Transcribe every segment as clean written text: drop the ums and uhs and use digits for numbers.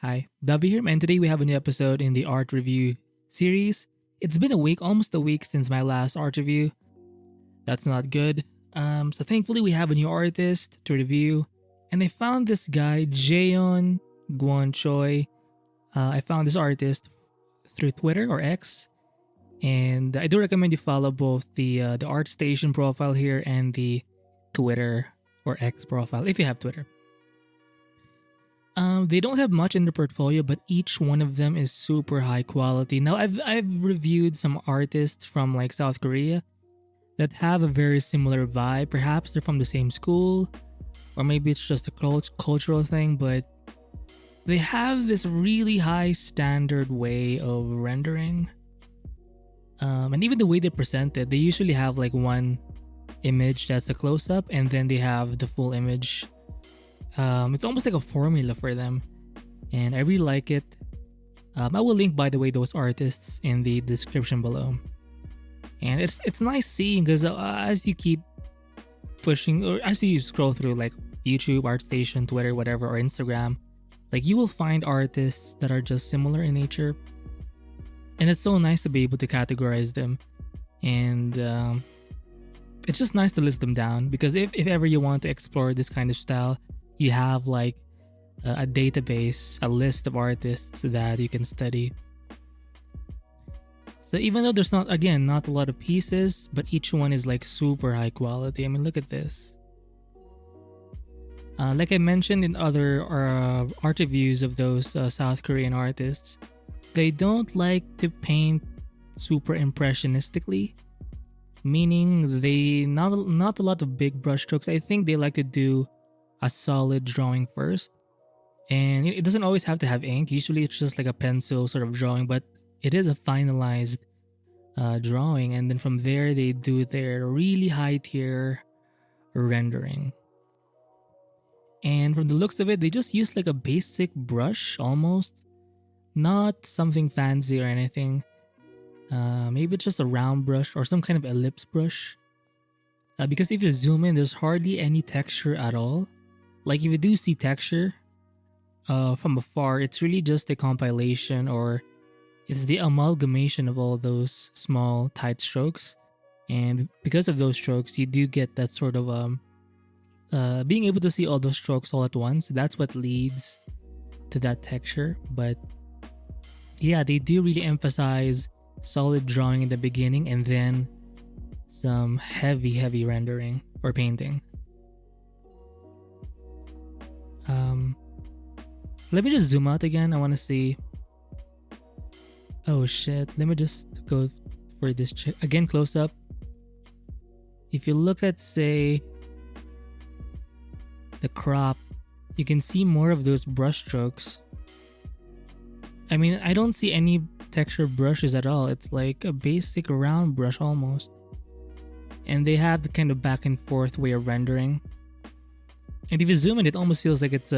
Hi, Davi here, and today we have a new episode in the art review series. It's been a week, almost a week since my last art review. That's not good. So thankfully we have a new artist to review, and I found this guy, Jeongwon Choi. I found this artist through Twitter or X, and I do recommend you follow both the ArtStation profile here and the Twitter or X profile if you have Twitter. They don't have much in their portfolio, but each one of them is super high quality. Now, I've reviewed some artists from like South Korea that have a very similar vibe. Perhaps they're from the same school, or maybe it's just a cultural thing, but they have this really high standard way of rendering. And even the way they present it, they usually have like one image that's a close up, and then they have the full image. It's almost like a formula for them, and I really like it. I will link, by the way, those artists in the description below. And it's nice seeing because as you keep pushing, or as you scroll through like YouTube, ArtStation, Twitter, whatever, or Instagram, like you will find artists that are just similar in nature, and it's so nice to be able to categorize them. And it's just nice to list them down because if ever you want to explore this kind of style, you have like a database, a list of artists that you can study. So even though there's not a lot of pieces, but each one is like super high quality. I mean, look at this. Like I mentioned in other art reviews of those South Korean artists, they don't like to paint super impressionistically, meaning they not a lot of big brushstrokes. I think they like to do a solid drawing first, and it doesn't always have to have ink. Usually it's just like a pencil sort of drawing, but it is a finalized drawing, and then from there they do their really high tier rendering. And from the looks of it, they just use like a basic brush almost, not something fancy or anything. Maybe it's just a round brush or some kind of ellipse brush, because if you zoom in, there's hardly any texture at all. Like if you do see texture from afar, it's really just a compilation, or it's the amalgamation of all those small tight strokes. And because of those strokes, you do get that sort of being able to see all those strokes all at once. That's what leads to that texture. But yeah, they do really emphasize solid drawing in the beginning and then some heavy rendering or painting. Let me just zoom out again. I want to see. Oh shit, let me just go for this again close up. If you look at, say, the crop, you can see more of those brush strokes. I mean, I don't see any texture brushes at all. It's like a basic round brush almost. And they have the kind of back and forth way of rendering. And if you zoom in, it almost feels like it's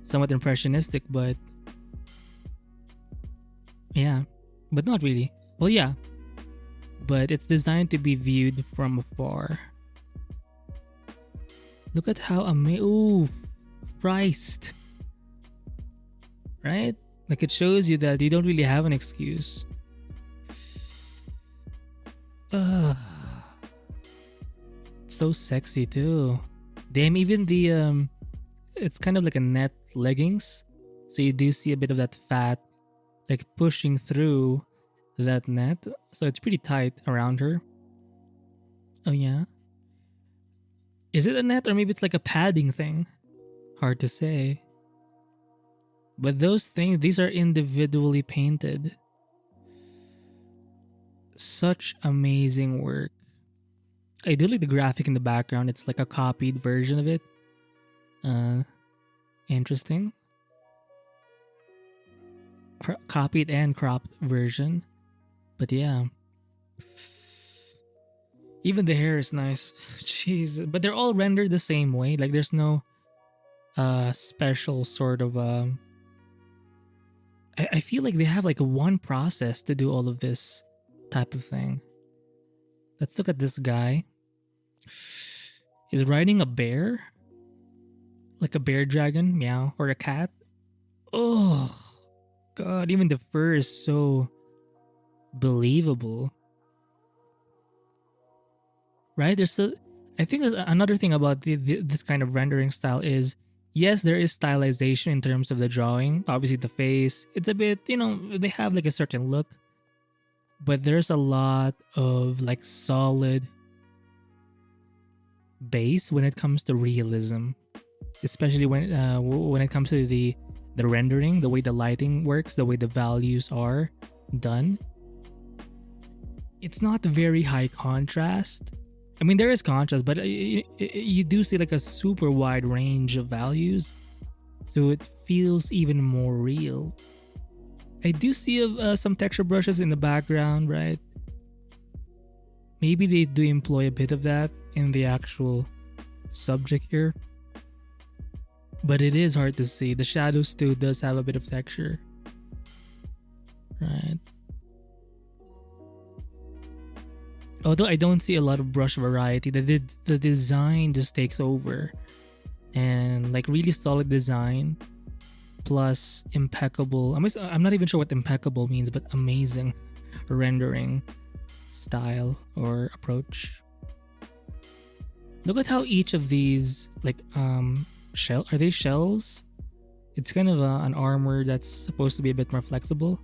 somewhat impressionistic, but yeah, but not really. Well, yeah, but it's designed to be viewed from afar. Look at how amazing. Ooh, Christ. Right? Like it shows you that you don't really have an excuse. So sexy too. Damn, even the it's kind of like a net leggings, so you do see a bit of that fat like pushing through that net, so it's pretty tight around her. Oh yeah, is it a net or maybe it's like a padding thing? Hard to say. But those things, these are individually painted. Such amazing work. I do like the graphic in the background. It's like a copied version of it. Interesting. Copied and cropped version. But yeah. Even the hair is nice. Jeez. But they're all rendered the same way. Like there's no special sort of I feel like they have like one process to do all of this type of thing. Let's look at this guy. He's riding a bear. Like a bear dragon, meow, or a cat. Oh god, even the fur is so believable. Right? I think there's another thing about this kind of rendering style is, yes, there is stylization in terms of the drawing. Obviously, the face, it's a bit, they have like a certain look, but there's a lot of like solid base when it comes to realism, especially when it comes to the rendering, the way the lighting works, the way the values are done. It's not very high contrast. I mean, there is contrast, but you do see like a super wide range of values, so it feels even more real. I do see some texture brushes in the background, right? Maybe they do employ a bit of that in the actual subject here, but it is hard to see. The shadows too does have a bit of texture, right? Although I don't see a lot of brush variety, the design just takes over, and like really solid design plus impeccable. I'm not even sure what impeccable means, but amazing rendering style or approach. Look at how each of these are they shells? It's kind of an armor that's supposed to be a bit more flexible.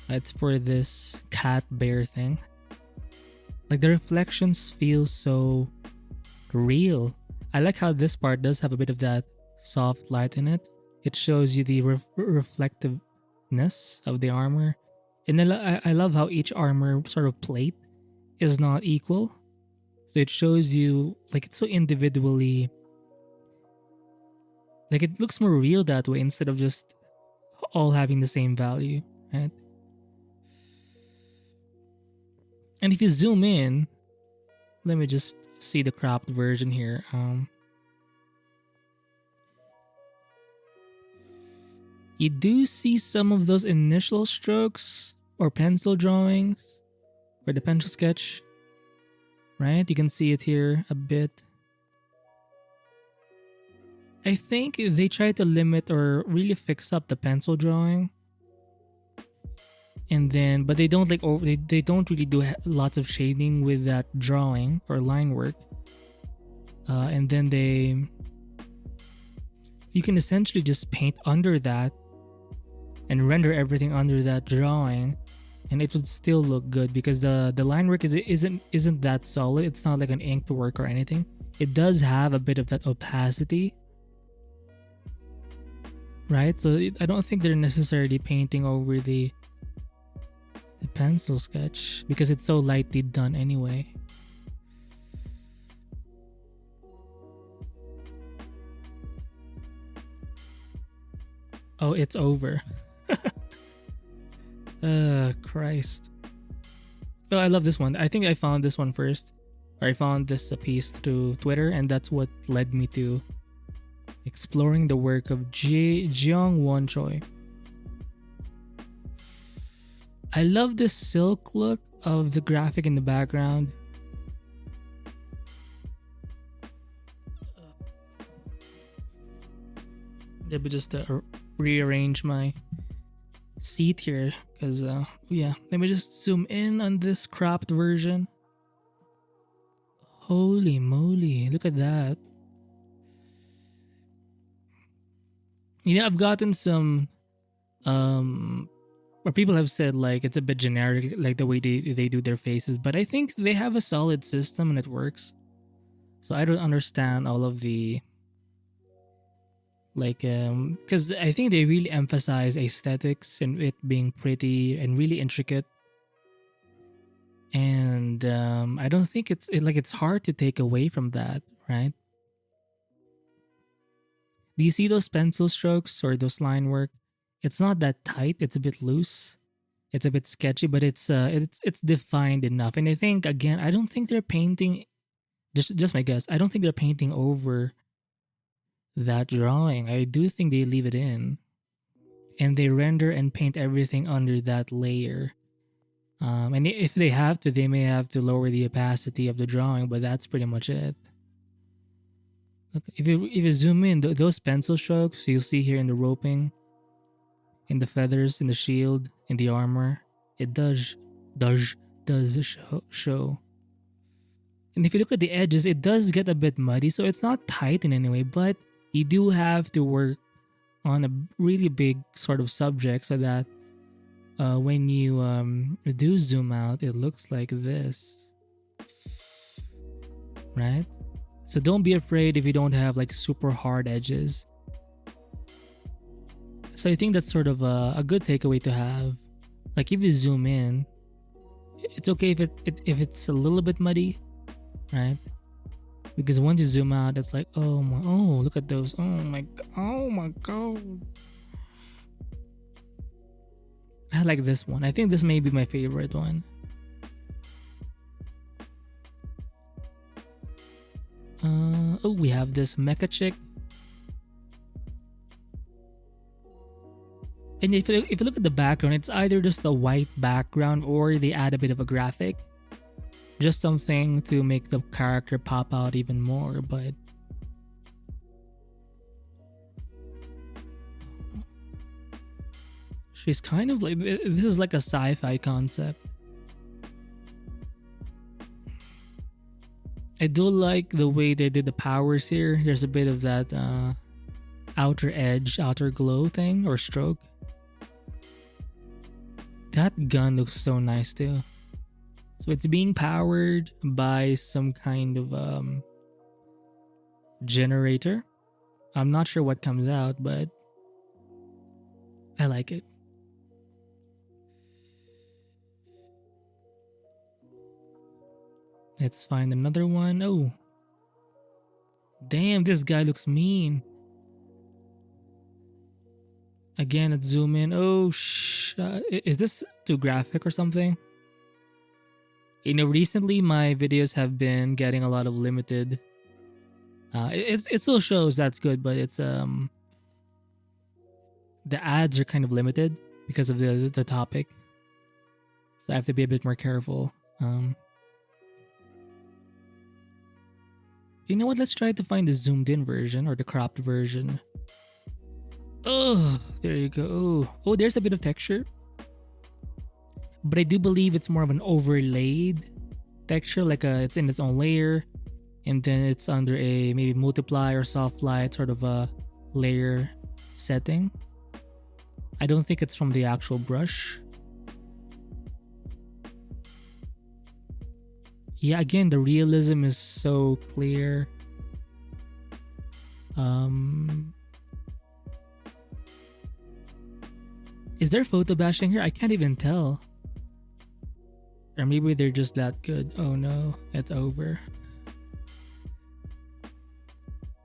It's for this cat bear thing. Like the reflections feel so real. I like how this part does have a bit of that soft light in it. It shows you the reflectiveness of the armor. And then I love how each armor sort of plate is not equal. So it shows you like it's so individually, like it looks more real that way instead of just all having the same value, right? And if you zoom in, let me just see the cropped version here. You do see some of those initial strokes or pencil drawings or the pencil sketch, right? You can see it here a bit. I think they try to limit or really fix up the pencil drawing. And then, but they don't they don't really do lots of shading with that drawing or line work. And then you can essentially just paint under that and render everything under that drawing, and it would still look good because the line work isn't that solid. It's not like an inked work or anything. It does have a bit of that opacity, right? So I don't think they're necessarily painting over the pencil sketch because it's so lightly done anyway. Oh, it's over. Christ. Oh, I love this one. I think I found this one first. Or I found this piece through Twitter, and that's what led me to exploring the work of Jeongwon Choi. I love the silk look of the graphic in the background. Let me just rearrange my seat here because yeah, let me just zoom in on this cropped version. Holy moly, look at that. I've gotten some where people have said like it's a bit generic, like the way they do their faces, but I think they have a solid system and it works. So I don't understand all of the because I think they really emphasize aesthetics and it being pretty and really intricate. And I don't think it's hard to take away from that, right? Do you see those pencil strokes or those line work? It's not that tight. It's a bit loose. It's a bit sketchy, but it's defined enough. And I think again, I don't think they're painting. Just my guess. I don't think they're painting over that drawing. I do think they leave it in, and they render and paint everything under that layer. And if they have to, they may have to lower the opacity of the drawing, but that's pretty much it. Look, if you zoom in, those pencil strokes you'll see here in the roping, in the feathers, in the shield, in the armor. It does show. And if you look at the edges, it does get a bit muddy, so it's not tight in any way, but you do have to work on a really big sort of subject so that when you do zoom out, it looks like this, right? So don't be afraid if you don't have like super hard edges. So I think that's sort of a good takeaway to have. Like if you zoom in, it's okay if it's a little bit muddy, right? Because once you zoom out, it's like, oh look at those, oh my god. I like this one. I think this may be my favorite one. Oh, we have this mecha chick. And if you look at the background, it's either just a white background or they add a bit of a graphic. Just something to make the character pop out even more, but she's kind of like, this is like a sci-fi concept. I do like the way they did the powers here. There's a bit of that outer edge, outer glow thing or stroke. That gun looks so nice too. So it's being powered by some kind of generator. I'm not sure what comes out, but I like it. Let's find another one. Oh, damn, this guy looks mean. Again, let's zoom in. Oh, is this too graphic or something? You know, recently my videos have been getting a lot of limited. It still shows that's good, but it's the ads are kind of limited because of the topic, so I have to be a bit more careful. You know what? Let's try to find the zoomed in version or the cropped version. Oh, there you go. Oh, there's a bit of texture. But I do believe it's more of an overlaid texture, like it's in its own layer. And then it's under a maybe multiply or soft light sort of a layer setting. I don't think it's from the actual brush. Yeah, again, the realism is so clear. Is there photo bashing here? I can't even tell. Or maybe they're just that good. Oh no, it's over.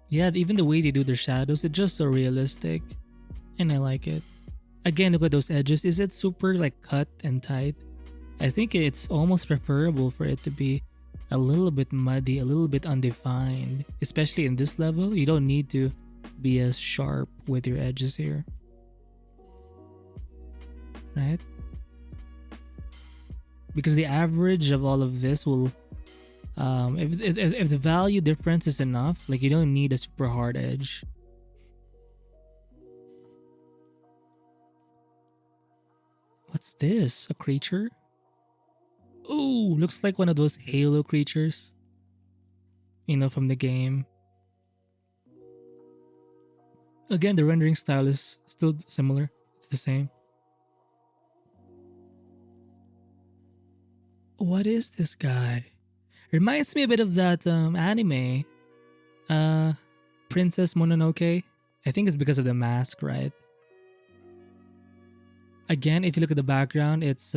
Yeah, even the way they do their shadows, it's just so realistic. And I like it. Again, look at those edges. Is it super like cut and tight? I think it's almost preferable for it to be a little bit muddy, a little bit undefined. Especially in this level, you don't need to be as sharp with your edges here. Right? Because the average of all of this will, if the value difference is enough, like you don't need a super hard edge. What's this? A creature? Ooh, looks like one of those Halo creatures. You know, from the game. Again, the rendering style is still similar. It's the same. What is this guy? Reminds me a bit of that anime. Princess Mononoke. I think it's because of the mask, right? Again, if you look at the background, it's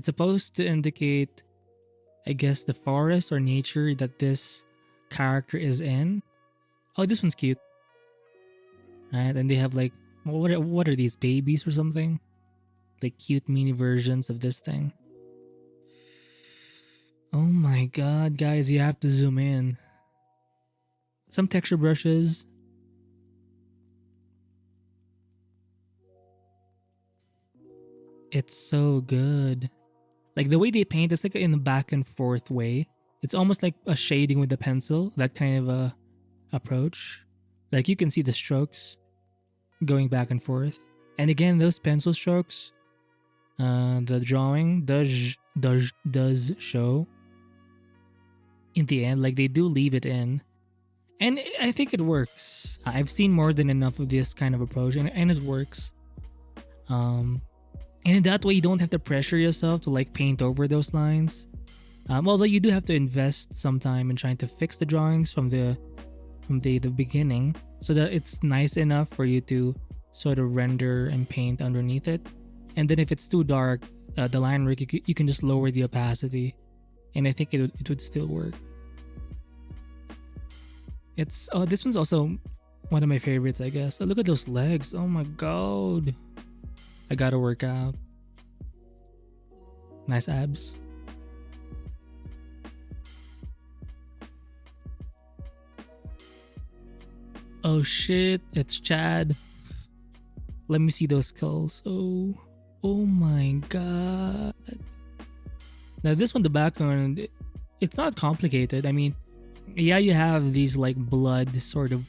supposed to indicate, I guess, the forest or nature that this character is in. Oh, this one's cute. Right, and they have like, what are these, babies or something? Like cute mini versions of this thing. Oh my god, guys, you have to zoom in. Some texture brushes. It's so good. Like the way they paint, it's like in a back and forth way. It's almost like a shading with the pencil, that kind of a approach. Like you can see the strokes going back and forth. And again, those pencil strokes, the drawing does show in the end. Like, they do leave it in. And I think it works. I've seen more than enough of this kind of approach, and it works. And in that way, you don't have to pressure yourself to like paint over those lines. Although you do have to invest some time in trying to fix the drawings from the beginning, so that it's nice enough for you to sort of render and paint underneath it. And then if it's too dark, the line work, you can just lower the opacity, and I think it would still work. It's this one's also one of my favorites, I guess. Oh, look at those legs. Oh my god. I gotta work out. Nice abs. Oh shit, it's Chad. Let me see those skulls. Oh my god. Now this one, the background, it's not complicated. I mean, yeah, you have these like blood sort of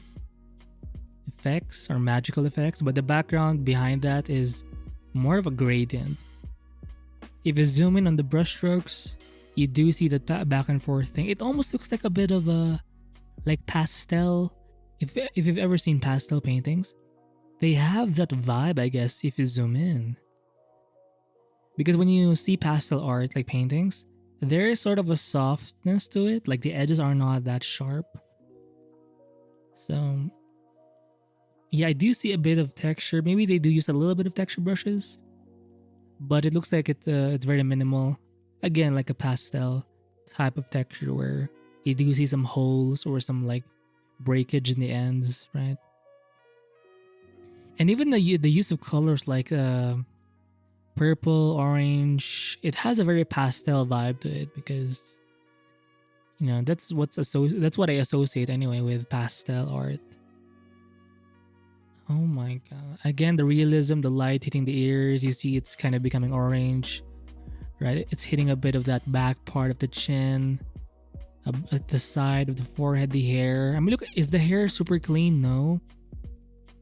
effects or magical effects, but the background behind that is more of a gradient. If you zoom in on the brushstrokes, you do see that back and forth thing. It almost looks like a bit of a like pastel. If you've ever seen pastel paintings, they have that vibe, I guess, if you zoom in. Because when you see pastel art, like paintings, there is sort of a softness to it. Like the edges are not that sharp. So yeah, I do see a bit of texture. Maybe they do use a little bit of texture brushes, but it looks like it's very minimal. Again, like a pastel type of texture where you do see some holes or some like breakage in the ends, right? And even the use of colors like purple, orange, it has a very pastel vibe to it, because you know that's what I associate anyway with pastel art. Oh my god. Again, the realism, the light hitting the ears, you see it's kind of becoming orange, right? It's hitting a bit of that back part of the chin, at the side of the forehead, the hair. I mean, look, is the hair super clean? No.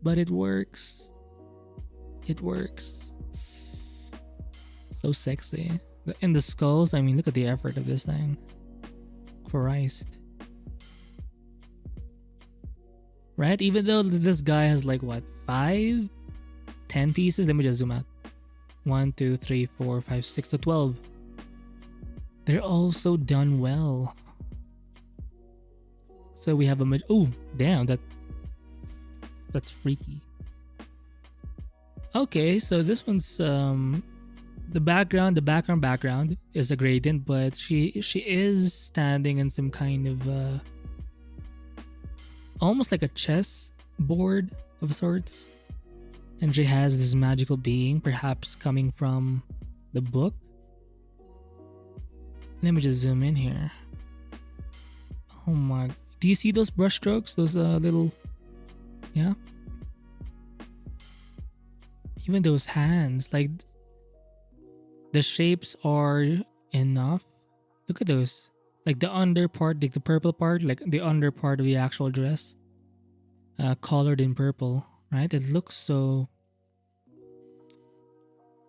But it works. It works. So sexy. And the skulls, I mean, look at the effort of this thing. Christ. Right? Even though this guy has like what, 5, 10 pieces? Let me just zoom out. 1, 2, 3, 4, 5, 6 to 12. They're also done well. So we have a oh damn, that's freaky. Okay, so this one's the background is a gradient, but she is standing in some kind of almost like a chess board of sorts, and she has this magical being, perhaps coming from the book. Let me just zoom in here. Oh my, do you see those brush strokes? Those little, yeah, even those hands, like the shapes are enough. Look at those. Like the under part, like the purple part, like the under part of the actual dress, colored in purple, right? It looks so,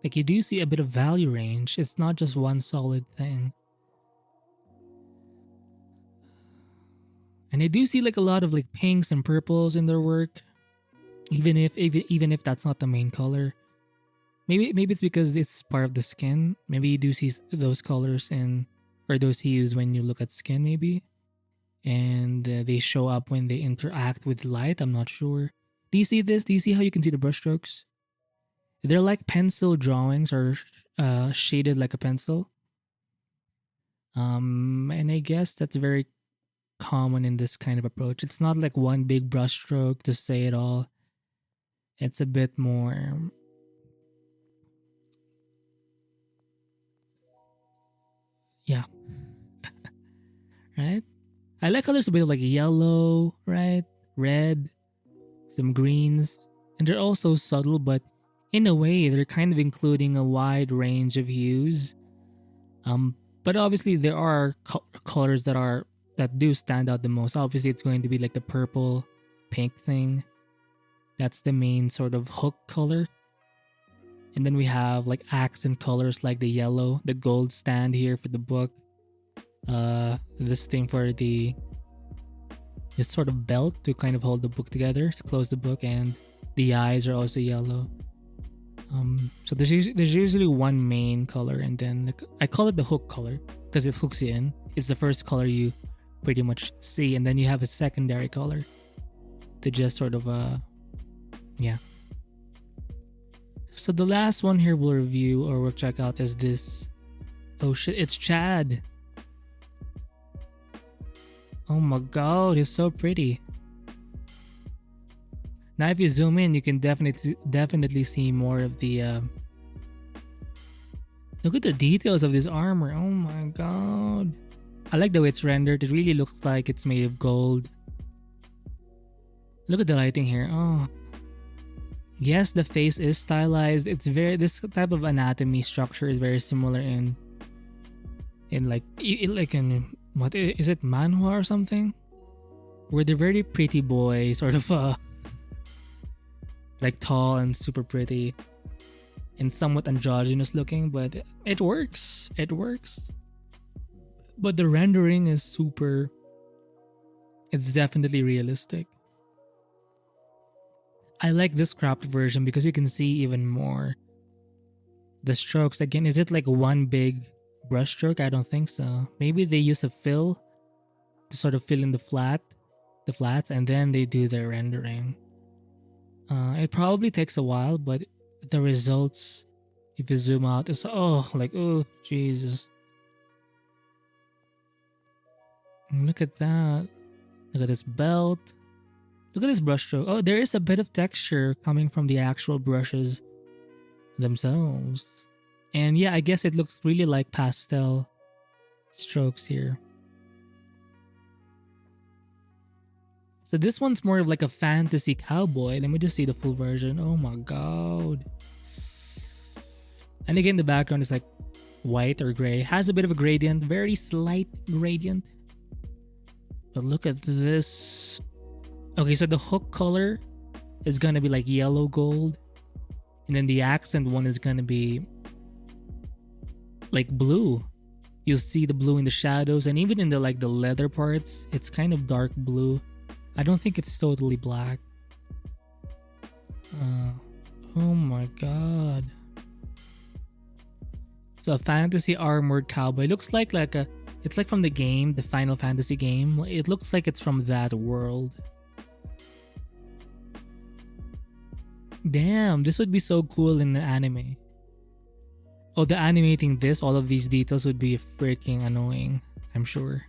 like you do see a bit of value range. It's not just one solid thing. And I do see like a lot of like pinks and purples in their work, even if that's not the main color. Maybe it's because it's part of the skin. Maybe you do see those colors in, or those hues when you look at skin, maybe, and they show up when they interact with light. I'm not sure. Do you see this? Do you see how you can see the brushstrokes? They're like pencil drawings, or shaded like a pencil. And I guess that's very common in this kind of approach. It's not like one big brushstroke to say it all. It's a bit more, yeah. Right? I like how there's a bit of like yellow, right? Red, some greens, and they're also subtle, but in a way they're kind of including a wide range of hues. But obviously there are colors that do stand out the most. Obviously it's going to be like the purple, pink thing. That's the main sort of hook color. And then we have like accent colors like the yellow, the gold stand here for the book. This thing for this sort of belt to kind of hold the book together, to close the book, and the eyes are also yellow. So there's usually one main color, and then I call it the hook color because it hooks you in. It's the first color you pretty much see, and then you have a secondary color to just sort of yeah. So the last one here we'll review or we'll check out is this. Oh shit, it's Chad. Oh my god, he's so pretty. Now if you zoom in, you can definitely see more of the look at the details of this armor. Oh my god. I like the way it's rendered. It really looks like it's made of gold. Look at the lighting here. Oh. Yes, the face is stylized. It's this type of anatomy structure is very similar in like in what is it, manhwa or something? Where they're very pretty boy, sort of like tall and super pretty and somewhat androgynous looking, but it works. It works. But the rendering is super, it's definitely realistic. I like this cropped version because you can see even more. The strokes, again, is it like one big brush stroke? I don't think so. Maybe they use a fill to sort of fill in the flats, and then they do their rendering. It probably takes a while, but the results, if you zoom out, is oh Jesus. Look at that. Look at this belt. Look at this brush stroke. Oh, there is a bit of texture coming from the actual brushes themselves. And yeah, I guess it looks really like pastel strokes here. So this one's more of like a fantasy cowboy. Let me just see the full version. Oh my god. And again, the background is like white or gray. Has a bit of a gradient, very slight gradient. But look at this. Okay, so the hook color is gonna be like yellow gold, and then the accent one is gonna be like blue. You'll see the blue in the shadows, and even in the like the leather parts, it's kind of dark blue. I don't think it's totally black. Oh my god. So a fantasy armored cowboy. Looks like it's like from the game, the Final Fantasy game. It looks like it's from that world. Damn, this would be so cool in the anime. Oh, the animating this, all of these details would be freaking annoying, I'm sure.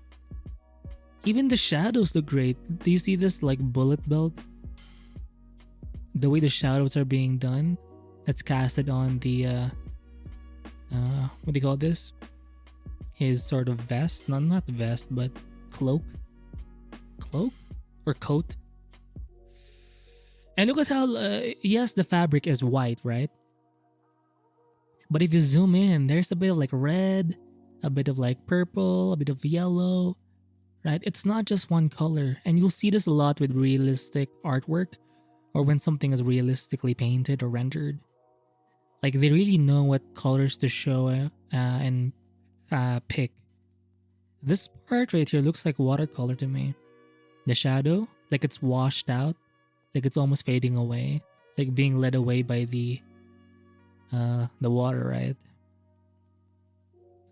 Even the shadows look great. Do you see this like bullet belt? The way the shadows are being done, that's casted on the what do you call this? His sort of vest, not vest, but cloak or coat. And look at how yes, the fabric is white, right? But if you zoom in, there's a bit of like red, a bit of like purple, a bit of yellow, right? It's not just one color. And you'll see this a lot with realistic artwork or when something is realistically painted or rendered. Like they really know what colors to show and pick. This part right here looks like watercolor to me. The shadow, like it's washed out, like it's almost fading away, like being led away by the water, right?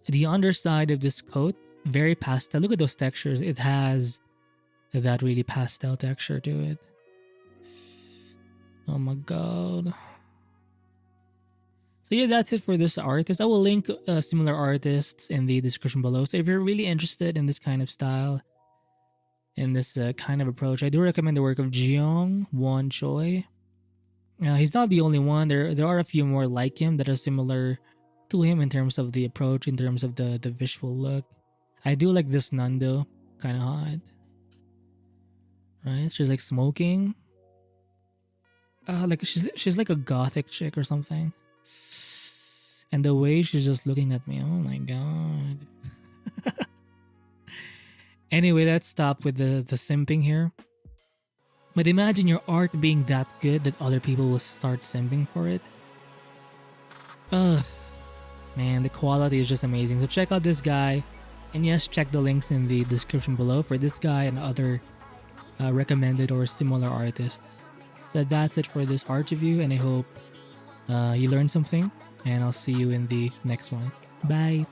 The underside of this coat, very pastel. Look at those textures. It has that really pastel texture to it. Oh my god. So yeah, that's it for this artist. I will link similar artists in the description below. So if you're really interested in this kind of style, in this kind of approach, I do recommend the work of Jeongwon Choi. He's not the only one. There are a few more like him that are similar to him in terms of the approach, in terms of the visual look. I do like this nun though, kind of hot. Right? She's like smoking. Like she's like a gothic chick or something. And the way she's just looking at me, oh my god. Anyway, let's stop with the simping here. But imagine your art being that good that other people will start simping for it. Ugh, man, the quality is just amazing. So check out this guy, and yes, check the links in the description below for this guy and other recommended or similar artists. So that's it for this art review, and I hope you learned something, and I'll see you in the next one. Bye!